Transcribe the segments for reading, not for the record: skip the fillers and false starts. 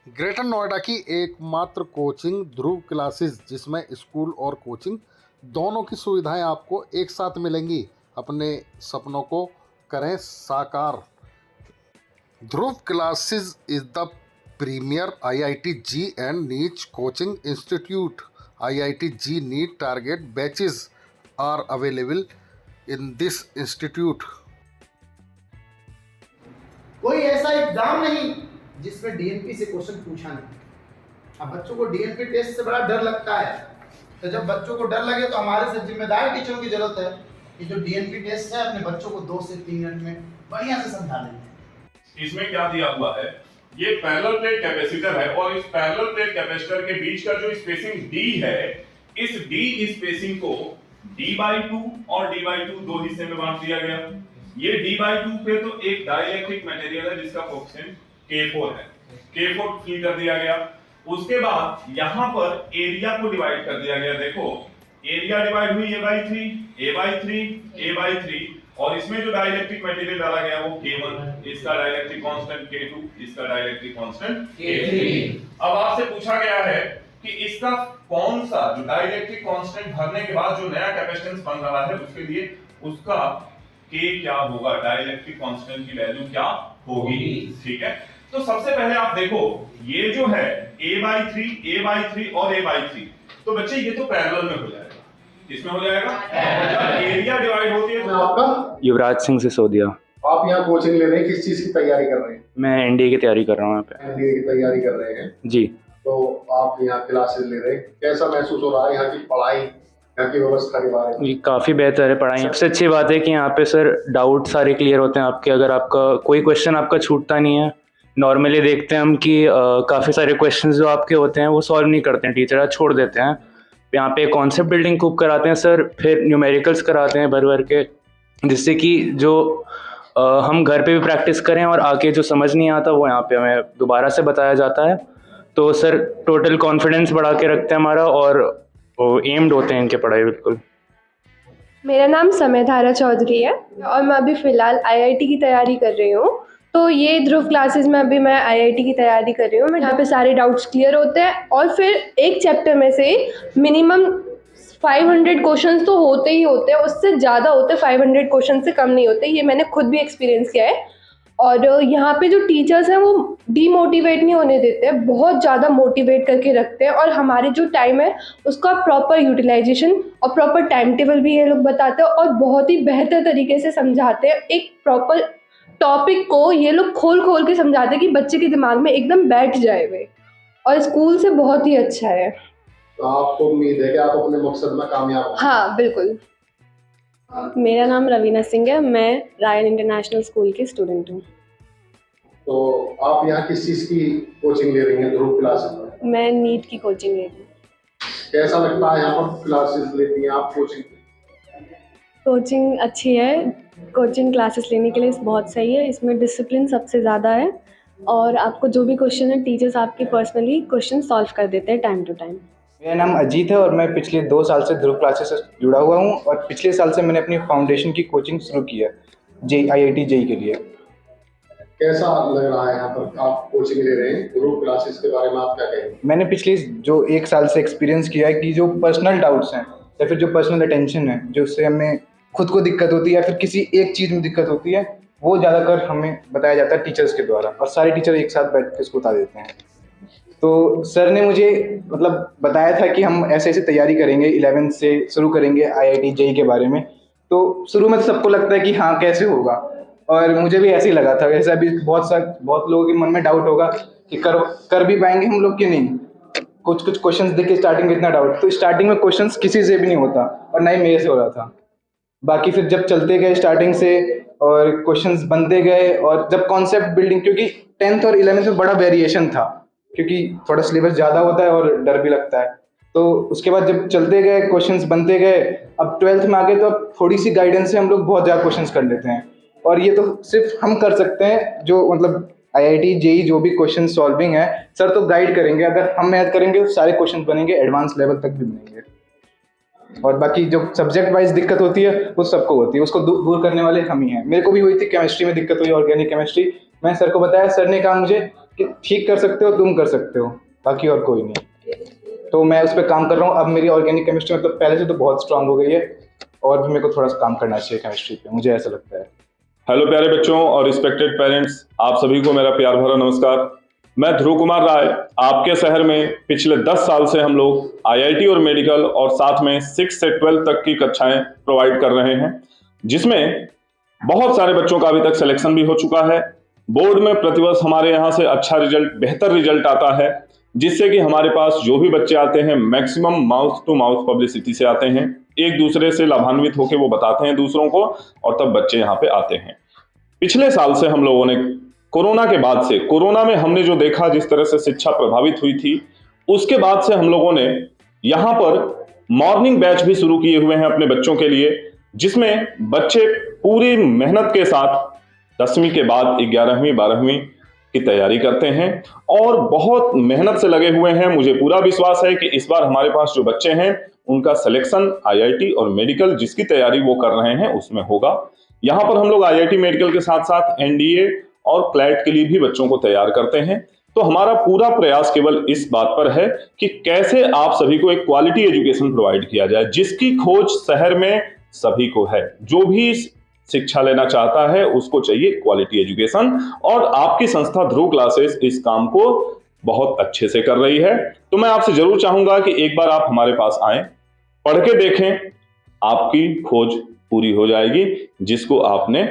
Greater Noida की एकमात्र coaching ध्रुव classes, जिसमें स्कूल और कोचिंग दोनों की सुविधाएं आपको एक साथ मिलेंगी। अपने सपनों को करें साकार। Dhruv classes is the premier IIT JEE and NEET coaching institute. IIT JEE NEET target batches are available in this institute. कोई ऐसा एग्जाम नहीं जिसमें डीएनपी से क्वेश्चन पूछा नहीं। अब बच्चों को डीएनपी टेस्ट से बड़ा डर लगता है, तो जब बच्चों को डर लगे तो हमारे से जिम्मेदार टीचरों की जरूरत है कि जो डीएनपी टेस्ट है अपने बच्चों को 2 से 3 मिनट में बढ़िया से समझा दें। इसमें क्या दिया हुआ है, ये पैरेलल प्लेट कैपेसिटर है और इस पैरेलल प्लेट कैपेसिटर के बीच का जो स्पेसिंग d है, इस d स्पेसिंग को d/2 और d/2 दो हिस्से में बांट दिया गया। ये d/2 पे तो एक डाइलेक्ट्रिक मटेरियल है जिसका कोएफिशिएंट K4 है, K4 फिल कर दिया गया। उसके बाद यहां पर एरिया को डिवाइड कर दिया गया। देखो एरिया डिवाइड हुई a/3 और इसमें जो डाइलेक्ट्रिक मटेरियल डाला गया वो K1, इसका डाइलेक्ट्रिक कांस्टेंट K2, इसका डाइलेक्ट्रिक कांस्टेंट K3। अब आपसे पूछा गया है कि इसका कौन सा जो डाइलेक्ट्रिक कांस्टेंट भरने के बाद जो नया कैपेसिटेंस बन रहा है उसके लिए उसका K क्या होगा, डाइलेक्ट्रिक कांस्टेंट की वैल्यू क्या होगी। ठीक है, तो सबसे पहले आप देखो ये जो है a/3 और a/3, तो बच्चे ये तो पैरेलल में हो जाएगा। किसमें हो जाएगा? जब एरिया डिवाइड होती है तो आपका युवराज सिंह सिसोदिया। आप यहाँ कोचिंग ले रहे हैं, किस चीज की तैयारी कर रहे हैं? मैं एनडीए की तैयारी कर रहा हूँ यहाँ पे। एनडीए की तैयारी कर रहे हैं जी। तो आप यहाँ क्लासेस ले रहे हैं, कैसा महसूस हो रहा है यहाँ की पढ़ाई, यहाँ की व्यवस्था के बारे में? ये काफ़ी बेहतर है पढ़ाई। सबसे अच्छी बात है कि यहाँ पे सर डाउट सारे क्लियर होते हैं आपके। अगर आपका कोई क्वेश्चन आपका छूटता नहीं है। नॉर्मली देखते हैं हम कि काफ़ी सारे क्वेश्चन जो आपके होते हैं वो सॉल्व नहीं करते हैं, टीचर छोड़ देते हैं। यहाँ पे कॉन्सेप्ट बिल्डिंग खूब कराते हैं सर, फिर न्यूमेरिकल्स कराते हैं भर भर के, जिससे कि जो हम घर पे भी प्रैक्टिस करें और आके जो समझ नहीं आता वो यहाँ पे हमें दोबारा से बताया जाता है। तो सर टोटल कॉन्फिडेंस बढ़ा के रखते हैं हमारा और एम्ड होते हैं इनके पढ़ाई बिल्कुल। मेरा नाम समयधारा चौधरी है और मैं अभी फ़िलहाल आईआईटी की तैयारी कर रही हूँ। तो ये ध्रुव क्लासेस में अभी मैं आईआईटी की तैयारी कर रही हूँ। मैं यहाँ पे सारे डाउट्स क्लियर होते हैं और फिर एक चैप्टर में से मिनिमम 500 क्वेश्चंस तो होते ही होते हैं, उससे ज़्यादा होते हैं, 500 क्वेश्चन से कम नहीं होते। ये मैंने खुद भी एक्सपीरियंस किया है। और यहाँ पे जो टीचर्स हैं वो डीमोटिवेट नहीं होने देते हैं, बहुत ज़्यादा मोटिवेट करके रखते हैं और हमारे जो टाइम है उसका प्रॉपर यूटिलाइजेशन और प्रॉपर टाइम टेबल भी ये लोग बताते हैं और बहुत ही बेहतर तरीके से समझाते हैं। एक प्रॉपर टॉपिक को ये लोग खोल खोल के समझाते हैं कि बच्चे के दिमाग में एकदम बैठ जाए वे, और स्कूल से बहुत ही अच्छा है। तो आपको उम्मीद है कि आप अपने मकसद में कामयाब होंगे? हाँ बिल्कुल। मेरा नाम रवीना सिंह है, मैं रायन इंटरनेशनल स्कूल की स्टूडेंट हूँ। तो आप यहाँ किस चीज की कोचिंग ले रही हैं ध्रुव क्लासेस में? मैं नीट की कोचिंग ले रही हूँ। कैसा लगता है यहाँ पर क्लासेस लेती हैं आप कोचिंग? कोचिंग अच्छी है, कोचिंग क्लासेस लेने के लिए बहुत सही है। इसमें डिसिप्लिन सबसे ज़्यादा है और आपको जो भी क्वेश्चन है टीचर्स आपके पर्सनली क्वेश्चन सॉल्व कर देते हैं टाइम टू टाइम। मेरा नाम अजीत है और मैं पिछले 2 साल से ध्रुव क्लासेस से जुड़ा हुआ हूँ और पिछले साल से मैंने अपनी फाउंडेशन की कोचिंग शुरू की है आईआईटी जेई के लिए। कैसा लग रहा है यहाँ पर आप कोचिंग ले रहे हैं ध्रुव क्लासेस के बारे में आप क्या कहेंगे? मैंने पिछले जो 1 साल से एक्सपीरियंस किया है कि जो पर्सनल डाउट्स हैं या फिर जो पर्सनल अटेंशन है, जो उससे हमें खुद को दिक्कत होती है या फिर किसी एक चीज़ में दिक्कत होती है, वो ज़्यादातर हमें बताया जाता है टीचर्स के द्वारा और सारे टीचर एक साथ बैठ के उसको बता देते हैं। तो सर ने मुझे मतलब बताया था कि हम ऐसे ऐसे तैयारी करेंगे, 11th से शुरू करेंगे आईआईटी जेई के बारे में। तो शुरू में तो सबको लगता है कि हाँ कैसे होगा, और मुझे भी ऐसे ही लगा था। वैसे अभी बहुत लोगों के मन में डाउट होगा कि कर भी पाएंगे हम लोग कि नहीं। कुछ क्वेश्चंस देख के स्टार्टिंग में इतना डाउट, तो स्टार्टिंग में क्वेश्चंस किसी से भी नहीं होता और ना ही मेरे से हो रहा था। बाकी फिर जब चलते गए स्टार्टिंग से और क्वेश्चंस बनते गए और जब कॉन्सेप्ट बिल्डिंग, क्योंकि 10th और 11th में बड़ा वेरिएशन था क्योंकि थोड़ा सिलेबस ज़्यादा होता है और डर भी लगता है, तो उसके बाद जब चलते गए क्वेश्चंस बनते गए, अब 12th में आ गए तो अब थोड़ी सी गाइडेंस से हम लोग बहुत ज़्यादा क्वेश्चंस कर लेते हैं। और ये तो सिर्फ हम कर सकते हैं जो मतलब आईआईटी जेई जो भी क्वेश्चन सॉल्विंग है, सर तो गाइड करेंगे। अगर हम मेहनत करेंगे तो सारे क्वेश्चन बनेंगे, एडवांस लेवल तक भी बनेंगे। और बाकी जो सब्जेक्ट वाइज दिक्कत होती है वो सबको होती है, उसको दूर करने वाले हम ही हैं। मेरे को भी हुई थी, केमिस्ट्री में दिक्कत हुई, ऑर्गेनिक केमिस्ट्री। मैं सर को बताया, सर ने कहा मुझे कि ठीक कर सकते हो, तुम कर सकते हो, बाकी और कोई नहीं। तो मैं उस पर काम कर रहा हूँ। अब मेरी ऑर्गेनिक केमिस्ट्री मतलब पहले से तो बहुत स्ट्रांग हो गई है, और भी मेरे को थोड़ा सा काम करना चाहिए केमिस्ट्री पे, मुझे ऐसा लगता है। हेलो प्यारे बच्चों और रिस्पेक्टेड पेरेंट्स, आप सभी को मेरा प्यार भरा नमस्कार। मैं ध्रुव कुमार राय, आपके शहर में पिछले 10 साल से हम लोग आईआईटी और मेडिकल और साथ में 6 से 12 तक की कक्षाएं प्रोवाइड कर रहे हैं, जिसमें बहुत सारे बच्चों का अभी तक सिलेक्शन भी हो चुका है। बोर्ड में प्रतिवर्ष हमारे यहाँ से अच्छा रिजल्ट, बेहतर रिजल्ट आता है, जिससे कि हमारे पास जो भी बच्चे आते हैं maximum mouth to mouth publicity से आते हैं, एक दूसरे से लाभान्वित होकर वो बताते हैं दूसरों को, और तब बच्चे यहाँ पे आते हैं। पिछले साल से हम लोगों ने कोरोना के बाद से, कोरोना में हमने जो देखा जिस तरह से शिक्षा प्रभावित हुई थी, उसके बाद से हम लोगों ने यहाँ पर मॉर्निंग बैच भी शुरू किए हुए हैं अपने बच्चों के लिए, जिसमें बच्चे पूरी मेहनत के साथ 10वीं के बाद 11वीं 12वीं की तैयारी करते हैं और बहुत मेहनत से लगे हुए हैं। मुझे पूरा विश्वास है कि इस बार हमारे पास जो बच्चे हैं उनका सिलेक्शन आईआईटी और मेडिकल जिसकी तैयारी वो कर रहे हैं उसमें होगा। यहाँ पर हम लोग आईआईटी मेडिकल के साथ साथ एनडीए और क्लैट के लिए भी बच्चों को तैयार करते हैं। तो हमारा पूरा प्रयास केवल इस बात पर है कि कैसे आप सभी को एक क्वालिटी एजुकेशन प्रोवाइड किया जाए, जिसकी खोज शहर में सभी को है। जो भी शिक्षा लेना चाहता है उसको चाहिए क्वालिटी एजुकेशन, और आपकी संस्था ध्रुव क्लासेस इस काम को बहुत अच्छे से कर रही है। तो मैं आपसे जरूर चाहूंगा कि एक बार आप हमारे पास आएं, पढ़ के देखें, आपकी खोज पूरी हो जाएगी जिसको आपने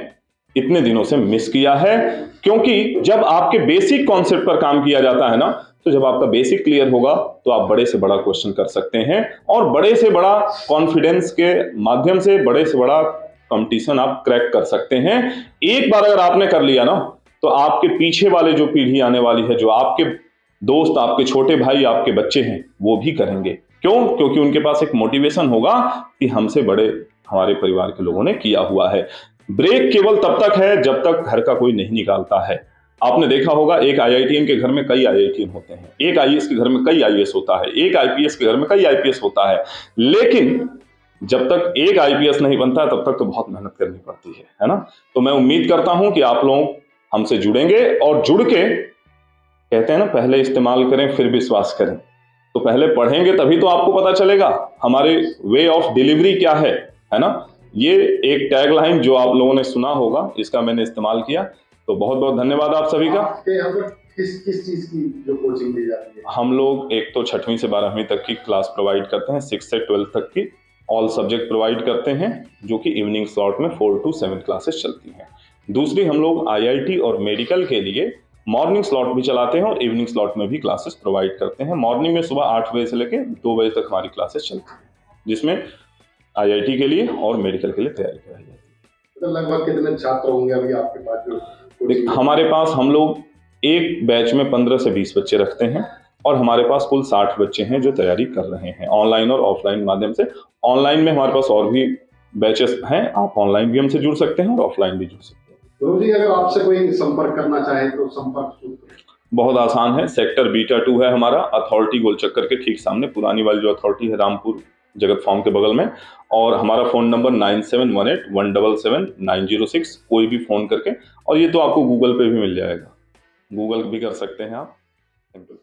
इतने दिनों से मिस किया है। क्योंकि जब आपके बेसिक कॉन्सेप्ट पर काम किया जाता है ना, तो जब आपका बेसिक क्लियर होगा तो आप बड़े से बड़ा क्वेश्चन कर सकते हैं, और बड़े से बड़ा कॉन्फिडेंस के माध्यम से बड़े से बड़ा कंपटीशन आप क्रैक कर सकते हैं। एक बार अगर आपने कर लिया ना, तो आपके पीछे वाले जो पीढ़ी आने वाली है, जो आपके दोस्त, आपके छोटे भाई, आपके बच्चे हैं, वो भी करेंगे। क्यों? क्योंकि उनके पास एक मोटिवेशन होगा कि हमसे बड़े हमारे परिवार के लोगों ने किया हुआ है। ब्रेक केवल तब तक है जब तक घर का कोई नहीं निकालता है। आपने देखा होगा एक आईआईटीएन के घर में कई आईआईटीएन होते हैं, एक आईएएस के घर में कई आईएएस होता है, एक आईपीएस के घर में कई आईपीएस होता है, लेकिन जब तक एक आईपीएस नहीं बनता तब तक तो बहुत मेहनत करनी पड़ती है ना। तो मैं उम्मीद करता हूं कि आप लोग हमसे जुड़ेंगे, और जुड़ के, कहते हैं ना, पहले इस्तेमाल करें फिर विश्वास करें। तो पहले पढ़ेंगे तभी तो आपको पता चलेगा हमारे वे ऑफ डिलीवरी क्या है ना। ये एक टैगलाइन जो आप लोगों ने सुना होगा, इसका मैंने इस्तेमाल किया। तो बहुत बहुत धन्यवाद आप सभी का। किस चीज की जो कोचिंग दी जाती है? हम लोग एक तो 6वीं से 12वीं तक की क्लास प्रोवाइड करते हैं, 6 से 12 तक की ऑल सब्जेक्ट प्रोवाइड करते हैं, जो कि इवनिंग स्लॉट में 4 to 7 क्लासेस चलती हैं। दूसरी, हम लोग आईआईटी और मेडिकल के लिए मॉर्निंग स्लॉट भी चलाते हैं और इवनिंग स्लॉट में भी क्लासेस प्रोवाइड करते हैं। मॉर्निंग में सुबह 8 बजे से लेकर 2 बजे तक हमारी क्लासेस चलती हैं, जिसमें आईआईटी के लिए और मेडिकल के लिए तैयारी कराई जाती है। तो लगभग कितने छात्र होंगे अभी आपके पास जो? हमारे पास हम लोग एक बैच में 15 से 20 बच्चे रखते हैं, और हमारे पास कुल 60 बच्चे हैं जो तैयारी कर रहे हैं ऑनलाइन और ऑफलाइन माध्यम से। ऑनलाइन में हमारे पास और भी बैचेस हैं, आप ऑनलाइन भी हमसे जुड़ सकते हैं और ऑफलाइन भी जुड़ सकते हैं। तो जी, अगर आपसे कोई संपर्क करना चाहे तो संपर्क बहुत आसान है। सेक्टर बीटा 2 है हमारा, अथॉरिटी गोल चक्कर के ठीक सामने, पुरानी वाली जो अथॉरिटी है रामपुर जगत फार्म के बगल में, और हमारा फ़ोन नंबर 9718177906, कोई भी फ़ोन करके, और ये तो आपको गूगल पे भी मिल जाएगा, गूगल भी कर सकते हैं आप। Thank you.